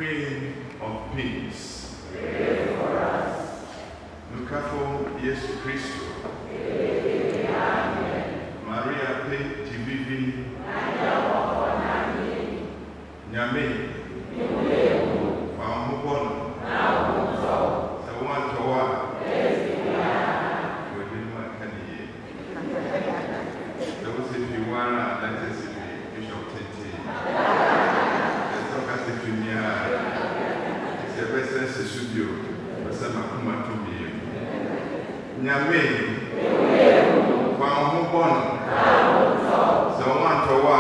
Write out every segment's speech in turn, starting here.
Queen of Peace, Lukafo Yesu Christo, Maria Pe Tivivi, Nyame, Famubono, Sawan Towa, within my candy. Those if you want, let us be Bishop Tete. Let's talk as if you it's a best studio, but some are coming to me. Nyame, Famubono, Sawan Towa,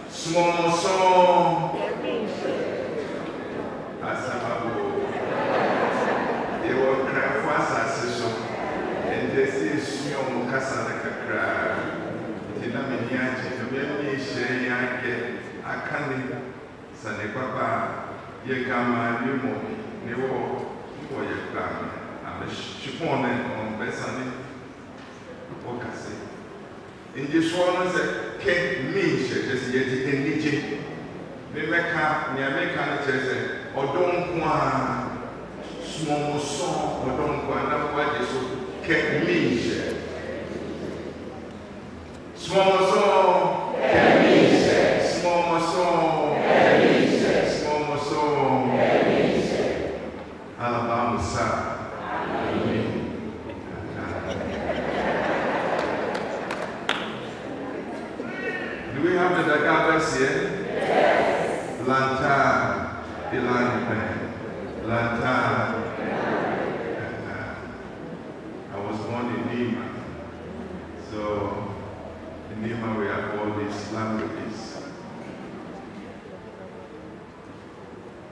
small song Asamabu. They were crying for us and they say, Small Mukasa Accra. Tinaminiachi, the baby Shay, I can't Sane Papa, Yekama, Yumo, Newo, for your plan. I'm a chiffon on Bessani. Okase. In this one, can mean just yet in Niji. Mimeka, Niameka, Chese, or don't want small song, or don't want what is can mean. Small song, can mean. Small song, can mean. Small song, can mean. Alabama, sir. Do we have the Dagabas here? Yes. Lanta, Ilani, Lanta. I was born in Nima. So in Nima we have all these languages.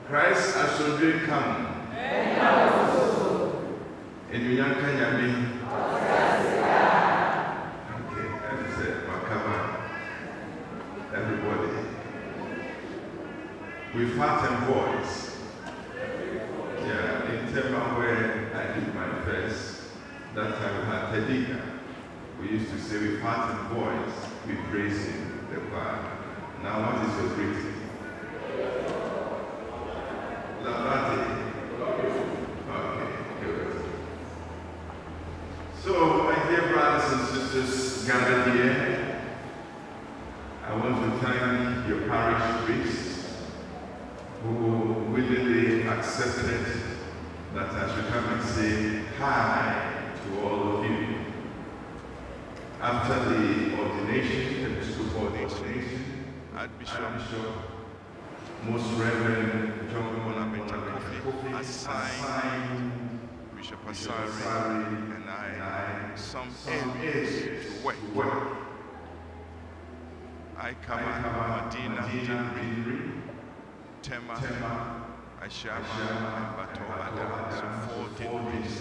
Christ has already come. In Yuyanka Yami. Everybody. With heart and voice. Yeah, in Tema where I did my first, that time we had Tedika. We used to say with heart and voice, we praise him, the choir. Now what is your greeting? Labate. Okay, good. So, my dear brothers and sisters gathered here, I want to thank your parish priests who willingly accepted that I should come and say hi to all of you. After the ordination, the episcopal ordination, Archbishop, Most Reverend John Bonabenta assigned Bishop Asari and I some areas to work. I come Madina, January, Tema, Ashama, and Bato, so 14 days.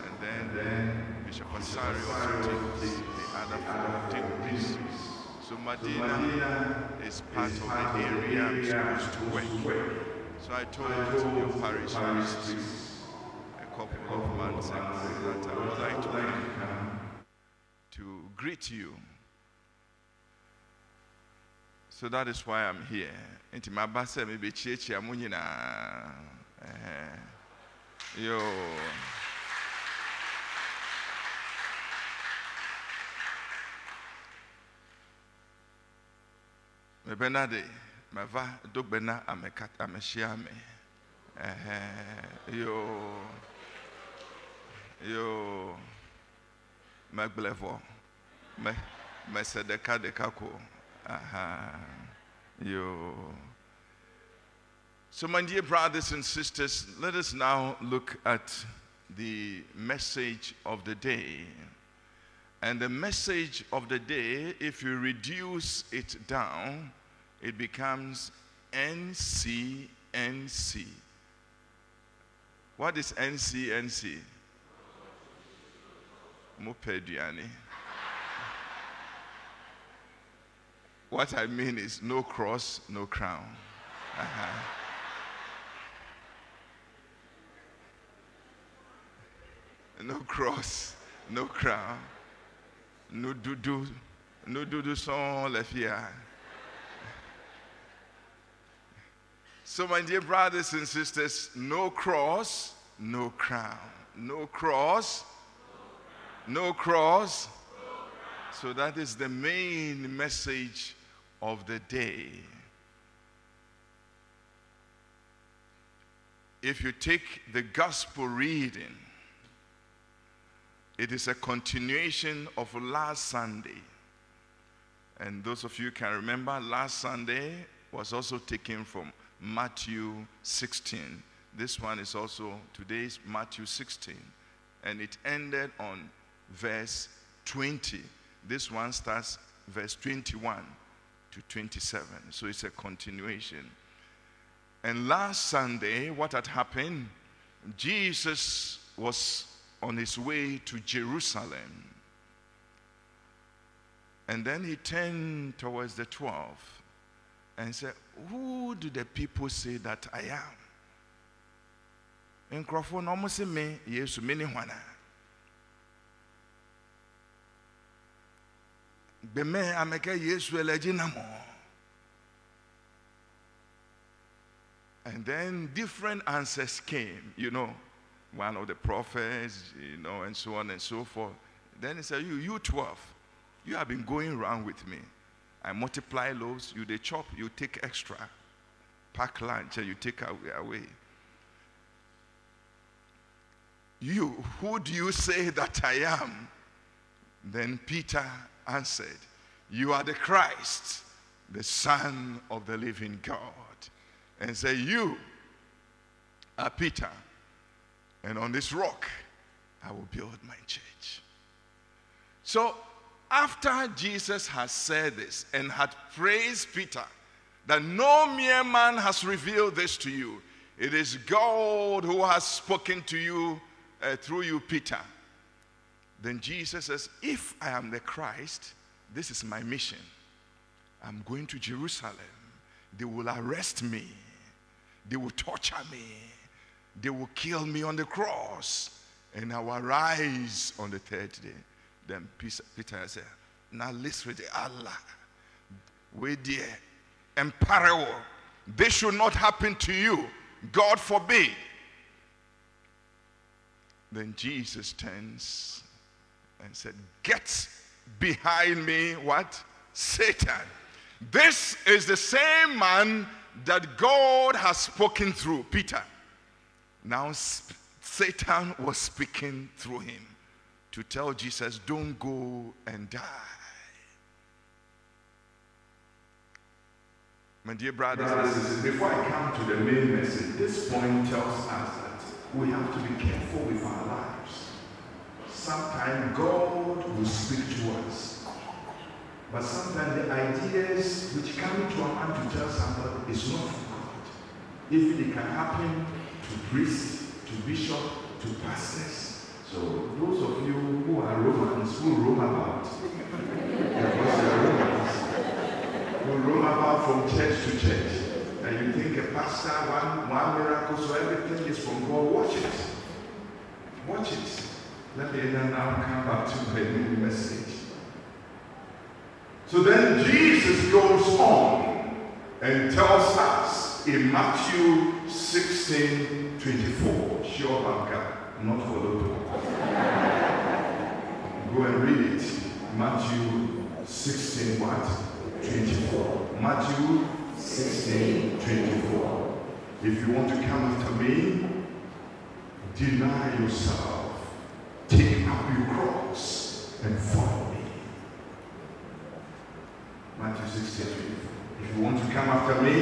And then Bishop Asari also takes the other 14 days. So Madina is part of the area I'm supposed to work. So I told your parish priests a couple of months ago that I would like to come to greet you. So that is why I'm here. Inti mabasa me be chiechi amunyina. Yo. Me benade, me va dogbena amekat ameshia me. Yo. Magblevo. Me sedeka dekako. So my dear brothers and sisters, let us now look at the message of the day. And the message of the day, if you reduce it down, it becomes NCNC. What is NCNC? Mopediani. What I mean is no cross, no crown. No cross, no crown, no dudu, Nous doudoussons les filles. So my dear brothers and sisters, no cross, no crown. No cross, no cross. So that is the main message of the day. If you take the gospel reading, it is a continuation of last Sunday. And those of you can remember, last Sunday was also taken from Matthew 16. This one is also today's Matthew 16. And it ended on verse 20. This one starts verse 21 to 27. So it's a continuation. And last Sunday, what had happened? Jesus was on his way to Jerusalem. And then he turned towards the 12 and said, who do the people say that I am? In Crawford, almost me, yes, many one. Beme ameka Yesu eleginamo. And then different answers came, you know, one of the prophets, you know, and so on and so forth. Then he said, you 12, you have been going around with me. I multiply loaves, you they chop, you take extra. Pack lunch and you take away. You, who do you say that I am? Then Peter answered, you are the Christ, the Son of the living God. And said, you are Peter, and on this rock I will build my church. So after Jesus has said this and had praised Peter, that no mere man has revealed this to you, it is God who has spoken to you through you, Peter. Then Jesus says, if I am the Christ, this is my mission. I'm going to Jerusalem. They will arrest me. They will torture me. They will kill me on the cross. And I will rise on the third day. Then Peter said, now listen to Allah. Wait there. Emperor, this should not happen to you. God forbid. Then Jesus turns and said, get behind me, what? Satan. This is the same man that God has spoken through, Peter. Now Satan was speaking through him to tell Jesus, don't go and die. My dear brothers and sisters, before I come to the main message, this point tells us that we have to be careful with our lives. Sometimes God will speak to us, but sometimes the ideas which come into our mind to tell somebody is not from God. If it can happen to priests, to bishops, to pastors. So those of you who are Romans, who roam about, because they are Romans, who roam about from church to church, and you think a pastor, one miracle, so everything is from God. Watch it. Watch it. Let me now come back to the new message. So then Jesus goes on and tells us in Matthew 16:24. Sure, Banka, not for Lotto. Go and read it. Matthew 16:24. Matthew 16:24. If you want to come after me, deny yourself, take up your cross, and follow me. Matthew 16:24. If you want to come after me,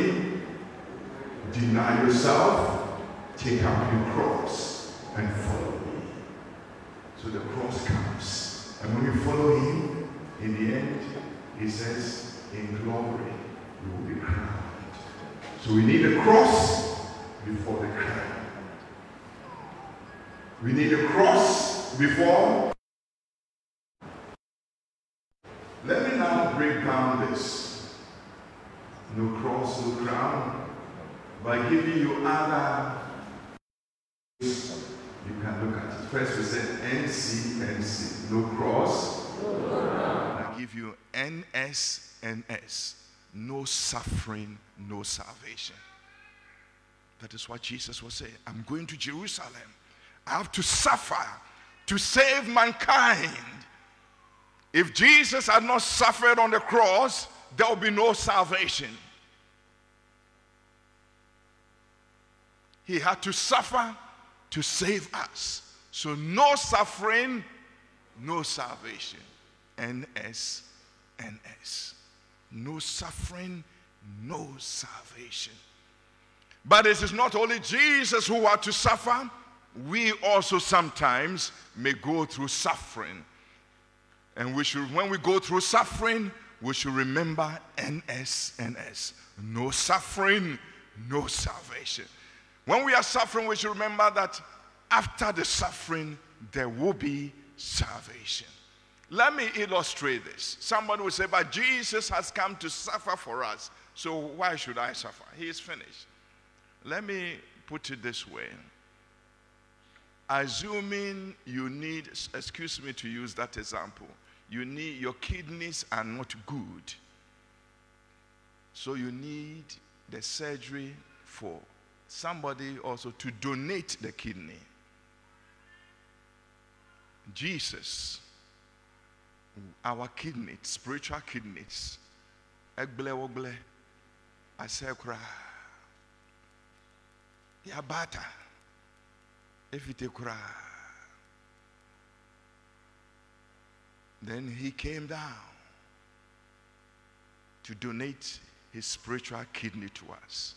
deny yourself, take up your cross, and follow me. So the cross comes. And when you follow him, in the end, he says, in glory, you will be crowned. So we need a cross before the crown. We need a cross before. Let me now break down this. No cross, no crown. By giving you other, you can look at it. First we said NC. No cross. No crown. give you NSNS. No suffering, no salvation. That is what Jesus was saying. I'm going to Jerusalem. I have to suffer to save mankind. If Jesus had not suffered on the cross, there will be no salvation. He had to suffer to save us. So no suffering, no salvation. NSNS. No suffering, no salvation. But it is not only Jesus who had to suffer. We also sometimes may go through suffering. And when we go through suffering, we should remember NSNS. No suffering, no salvation. When we are suffering, we should remember that after the suffering, there will be salvation. Let me illustrate this. Somebody will say, but Jesus has come to suffer for us, so why should I suffer? He is finished. Let me put it this way. Assuming you need, excuse me to use that example, your kidneys are not good, so you need the surgery for somebody also to donate the kidney. Jesus, our kidneys, spiritual kidneys, Accra, Yabata, if it cry. Then he came down to donate his spiritual kidney to us.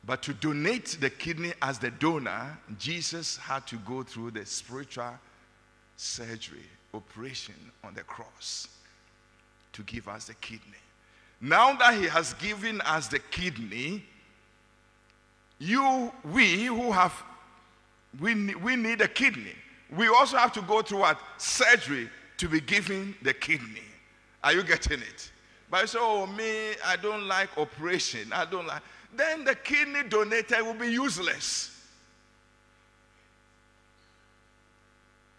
But to donate the kidney as the donor, Jesus had to go through the spiritual surgery, operation on the cross to give us the kidney. Now that he has given us the kidney, we need a kidney. We also have to go through a surgery to be given the kidney. Are you getting it? But you say, oh, me, I don't like operation. I don't like. Then the kidney donated will be useless.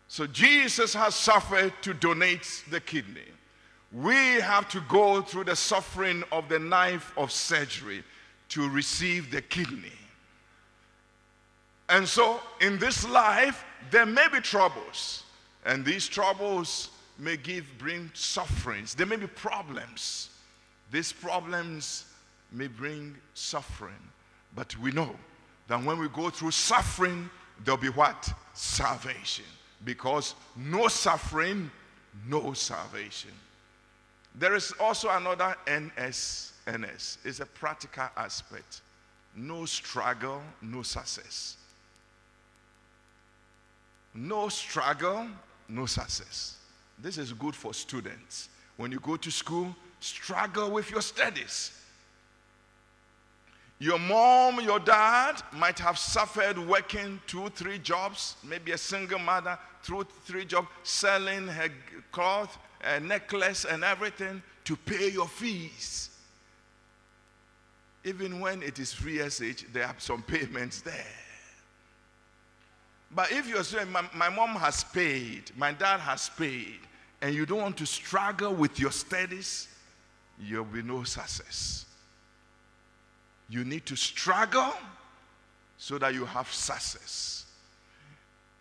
So Jesus has suffered to donate the kidney. We have to go through the suffering of the knife of surgery to receive the kidney. And so in this life, there may be troubles. And these troubles may bring sufferings. There may be problems. These problems may bring suffering. But we know that when we go through suffering, there'll be what? Salvation. Because no suffering, no salvation. There is also another NSNS. It's a practical aspect. No struggle, no success. No struggle, no success. This is good for students. When you go to school, struggle with your studies. Your mom, your dad might have suffered working 2-3 jobs, maybe a single mother, 2-3 jobs, selling her cloth, a necklace and everything to pay your fees. Even when it is free SH, there are some payments there. But if you're saying, my mom has paid, my dad has paid, and you don't want to struggle with your studies, you'll be no success. You need to struggle so that you have success.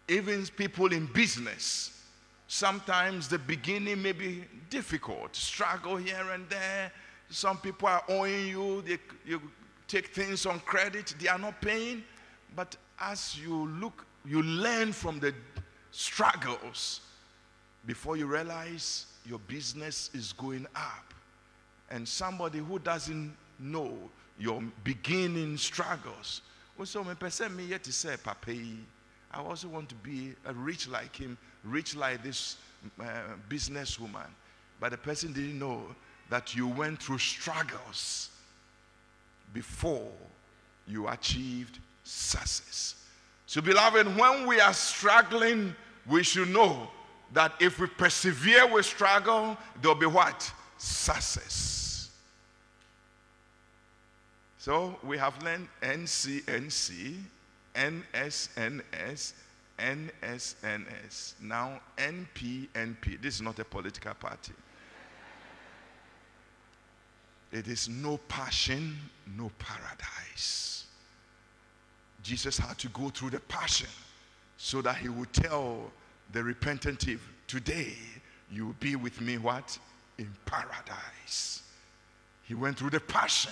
Even people in business, sometimes the beginning may be difficult. Struggle here and there. Some people are owing you. You take things on credit. They are not paying. But as you look, you learn from the struggles. Before you realize your business is going up. And somebody who doesn't know your beginning struggles. Also, I also want to be rich like him, rich like this businesswoman. But the person didn't know that you went through struggles before you achieved success. So, beloved, when we are struggling, we should know that if we persevere with struggle, there'll be what? Success. So we have learned NCNC, NSNS, NSNS. Now NPNP. This is not a political party. It is no passion, no paradise. Jesus had to go through the passion so that he would tell the repentant thief, today you will be with me what? In paradise. He went through the passion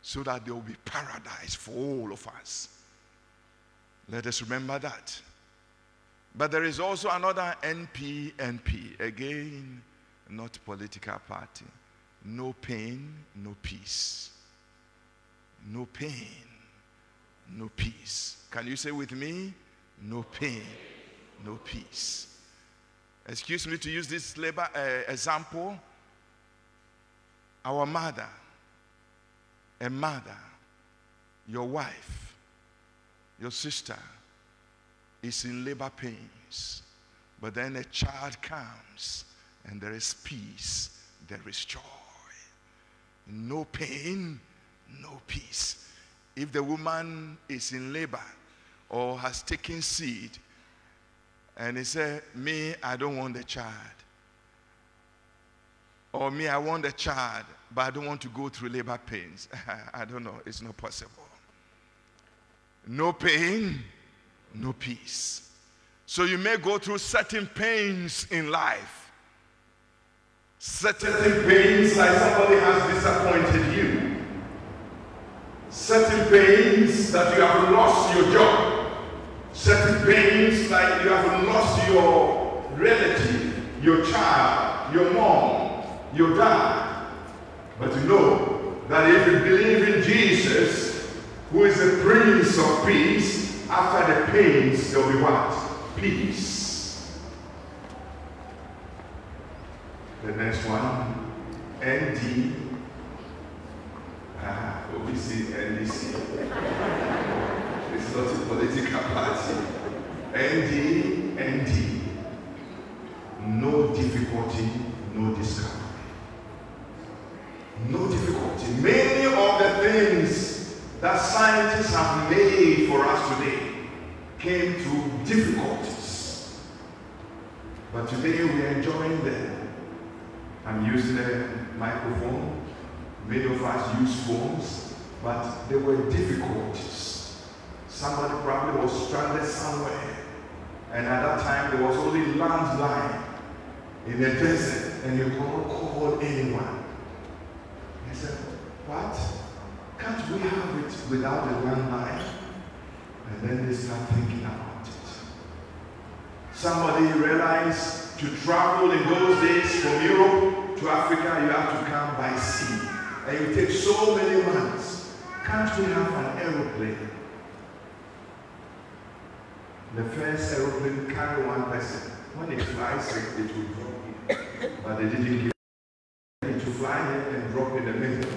so that there will be paradise for all of us. Let us remember that. But there is also another NPNP. Again, not political party. No pain, no peace. No pain, no peace. Can you say with me? No pain, no peace. Excuse me to use this labor example. Our mother, a mother, your wife, your sister is in labor pains, but then a child comes and there is peace, there is joy. No pain, no peace. If the woman is in labor or has taken seed and he said, me, I don't want the child. Or me, I want the child, but I don't want to go through labor pains. I don't know. It's not possible. No pain, no peace. So you may go through certain pains in life. Certain pains like somebody has disappointed you. Certain pains that you have lost your job. Certain pains like you have lost your relative, your child, your mom, your dad. But you know that if you believe in Jesus, who is the Prince of Peace, after the pains there will be what? Peace. The next one, ND. OBC, NDC. It's not a political party. ND. No difficulty, no discovery. No difficulty. Many of the things that scientists have made for us today came through difficulties. But today we are enjoying them. I'm using a microphone. Many of us use phones, but there were difficulties. Somebody probably was stranded somewhere, and at that time there was only landline in the desert, and you could not call anyone. I said, what? Can't we have it without a landline? And then they start thinking about it. Somebody realized to travel in those days from Europe to Africa, you have to come by sea. And it takes so many months. Can't we have an aeroplane? The first aeroplane carried one person. When it flies, it will drop here. But they didn't give it to fly here and drop in the middle.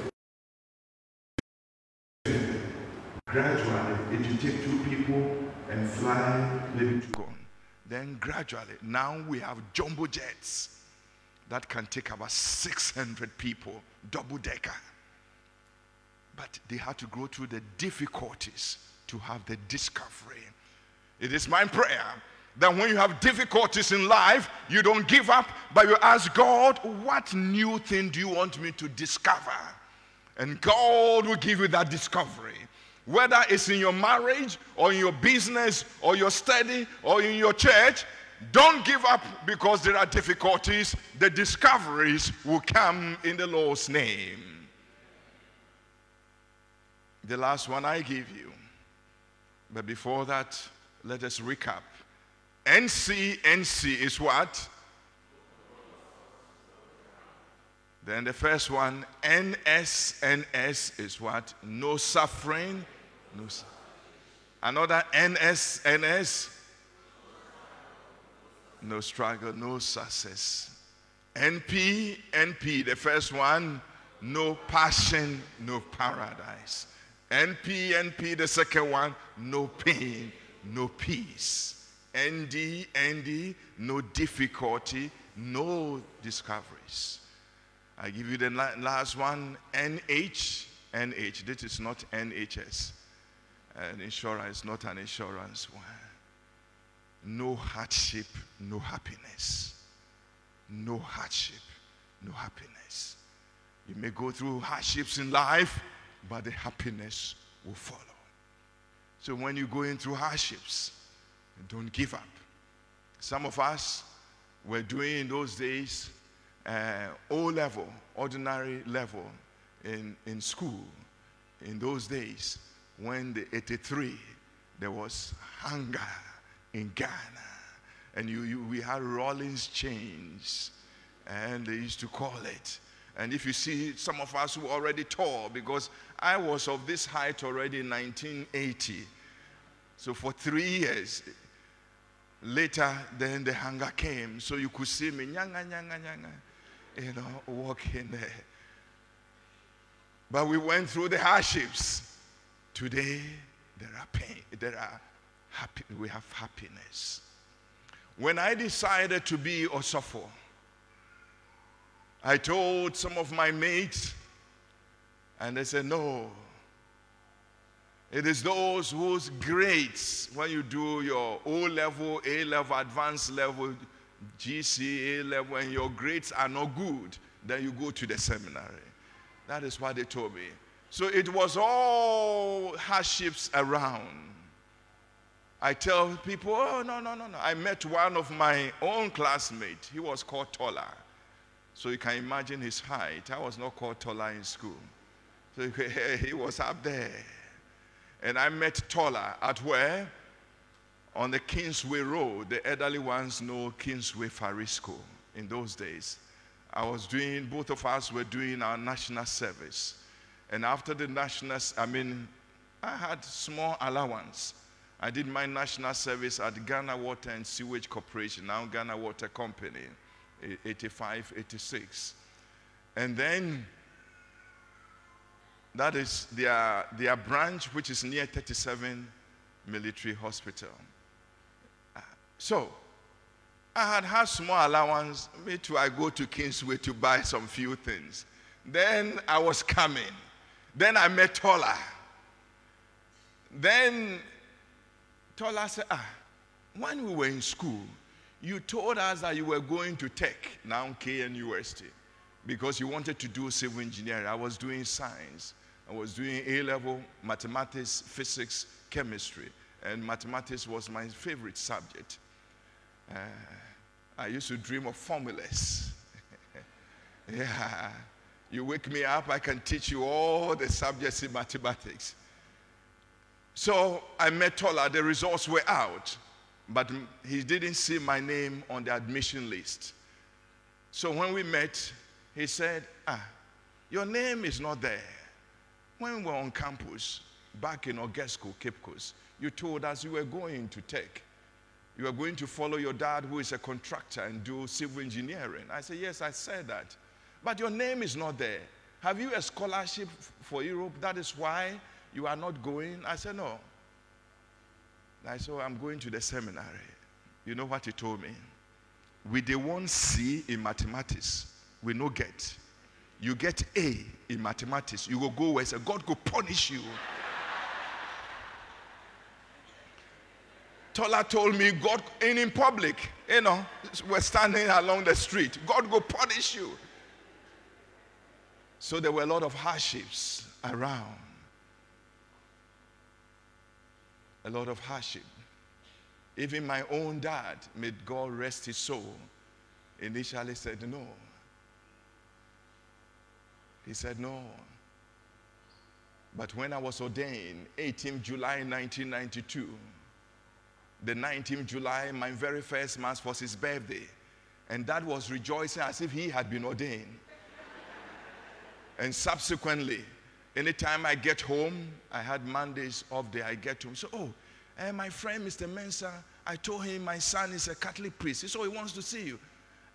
Gradually, it will take two people and fly maybe to go. Then gradually, now we have jumbo jets that can take about 600 people, double decker. But they had to go through the difficulties to have the discovery. It is my prayer that when you have difficulties in life, you don't give up, but you ask God, what new thing do you want me to discover? And God will give you that discovery. Whether it's in your marriage, or in your business, or your study, or in your church, don't give up because there are difficulties. The discoveries will come in the Lord's name. The last one I give you. But before that, let us recap. NC is what? Then the first one, NS is what? No suffering. No. Another NS. No struggle, no success. NP, the first one, no passion, no paradise. NP, the second one, no pain, no peace. ND, no difficulty, no discoveries. I give you the last one, NH. This is not NHS. An insurance, not an insurance one. no hardship, no happiness. No hardship, no happiness. You may go through hardships in life, but the happiness will follow. So when you're going through hardships, don't give up. Some of us were doing in those days O-level, ordinary level in school. In those days, when the 83, there was hunger in Ghana. And we had Rollins chains, and they used to call it. And if you see some of us who were already tall, because I was of this height already in 1980. So for 3 years, later, then the hunger came. So you could see me, nyanga, nyanga, nyanga, walking there. But we went through the hardships. Today, there are pain, we have happiness. When I decided to be Osofo, I told some of my mates, and they said, no. It is those whose grades, when you do your O-level, A-level, advanced level, GCA level, and your grades are not good, then you go to the seminary. That is what they told me. So it was all hardships around. I tell people, oh, no. I met one of my own classmates. He was called Tola. So you can imagine his height. I was not called Tola in school. So he was up there. And I met Tola at where? On the Kingsway Road. The elderly ones know Kingsway Fari School in those days. Both of us were doing our national service. And after the national, I had small allowance. I did my national service at Ghana Water and Sewage Corporation, now Ghana Water Company, 85, 86. And then, that is their branch, which is near 37 Military Hospital. So, I had small allowance. Me too, I go to Kingsway to buy some few things. Then I was coming. Then I met Tola. Then Tola said, when we were in school, you told us that you were going to Tech, now KNUST, because you wanted to do civil engineering. I was doing science. I was doing A-level mathematics, physics, chemistry, and mathematics was my favorite subject. I used to dream of formulas. Yeah, you wake me up, I can teach you all the subjects in mathematics. So I met Tola, the results were out, but he didn't see my name on the admission list. So when we met, he said, your name is not there. When we were on campus, back in Ogesco, Cape Coast, you told us you were going to Tech. You were going to follow your dad, who is a contractor, and do civil engineering. I said, yes, I said that. But your name is not there. Have you a scholarship for Europe? That is why you are not going? I said, no. I said, I'm going to the seminary. You know what he told me? With the 1 C in mathematics, we no get. You get A in mathematics, you will go where say, God will punish you. Tola told me, God, in public, we're standing along the street, God will punish you. So there were a lot of hardships around. A lot of hardship. Even my own dad, may God rest his soul, initially said no. He said no. But when I was ordained, 18th July 1992, the 19th July, my very first Mass was his birthday. And Dad was rejoicing as if he had been ordained. And subsequently, anytime I get home, I had Mondays off day, I get home. So, my friend Mr. Mensah, I told him my son is a Catholic priest. He said, he wants to see you.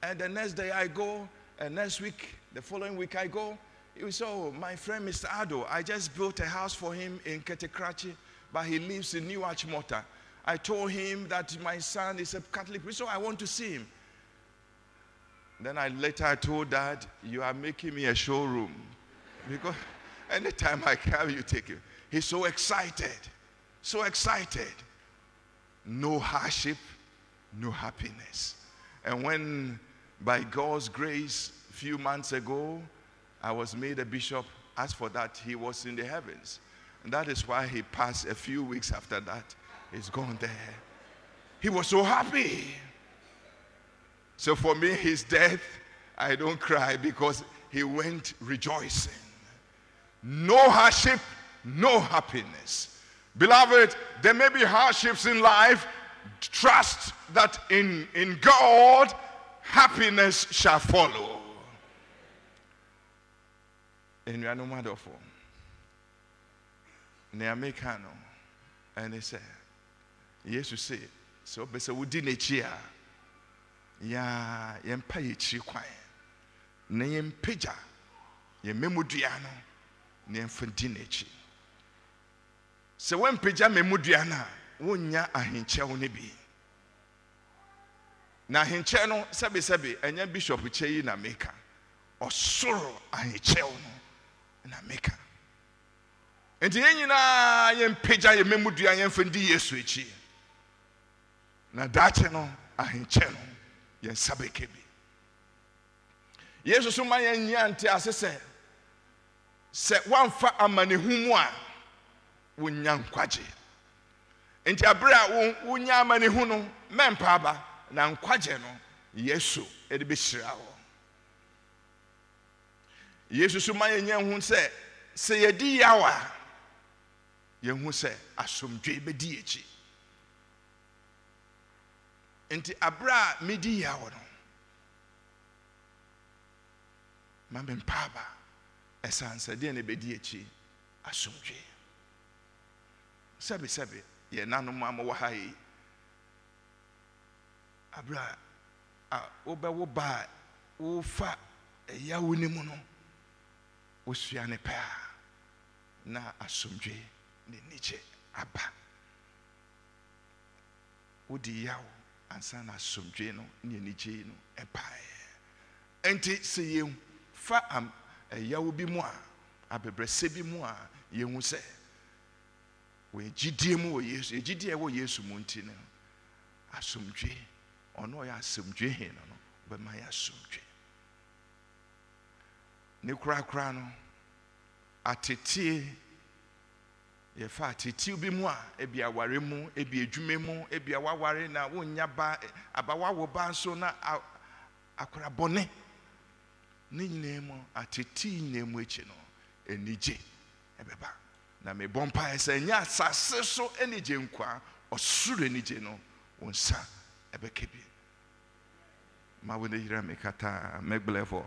And the next day I go, and next week, the following week I go. He said, my friend Mr. Ado, I just built a house for him in Ketekrachi, but he lives in New Achimota. I told him that my son is a Catholic priest, so I want to see him. Then later I told Dad, you are making me a showroom. Because anytime I come, you take him. He's so excited. So excited. No hardship, no happiness. And when, by God's grace, a few months ago, I was made a bishop, as for that, he was in the heavens. And that is why he passed a few weeks after that. He's gone there. He was so happy. So for me, his death, I don't cry because he went rejoicing. No hardship, no happiness. Beloved, there may be hardships in life. Trust that in God, happiness shall follow. And you are no matter for. Ne Americano, and they say, yes, you say, so besa wudi nechi a ya yempa yechi kwan na yempeja yememudua no na yemfadi nechi se wempeja memudua na wonya ahenche ne bi na ahenche no sebe enya bishop cheyi na meka osoro ahenche no na meka enti yenyina yempeja yememudua yemfadi Yesu echi na dache no ahenche no yensabeke bi Yesu so ma yenya nte asese se wamfa amanehumu a wonya nkwaje enti abere a wonya amanehu no mempa aba na nkwaje no Yesu ede be hyira wo Yesu so ma yenya hu se yedi yawa yehu se asomdwe be di echi enti abra medi yawo no mamempa aba esanse de ne be di echi asomdwe sebe ye nanom amawo ha yi abra wo ba wo fa yawo ni mu no wo sua ne pa na asomdwe ne niche aba wo di yawo ansa na asomdwe no ne niche no epae enti se ye fa yawo bi mu a abebrese bi mu a ye hu se we gidie mu wo Yesu gidie wo Yesu mu nti no asomdwe ono ya asomdwe he no be ma ya asomdwe ne kura no atete ye fa atete bi mu a ebi aware mu ebi edwume mu ebi awaware na wonya ba abawawo ba nso na akora bone ne nyine mu atete nyine mu echi no enije ebeba na me bompa esa nya asase so enije nkwa osuro enije no wonsa ebekebi ma wone yira me kata megbelefo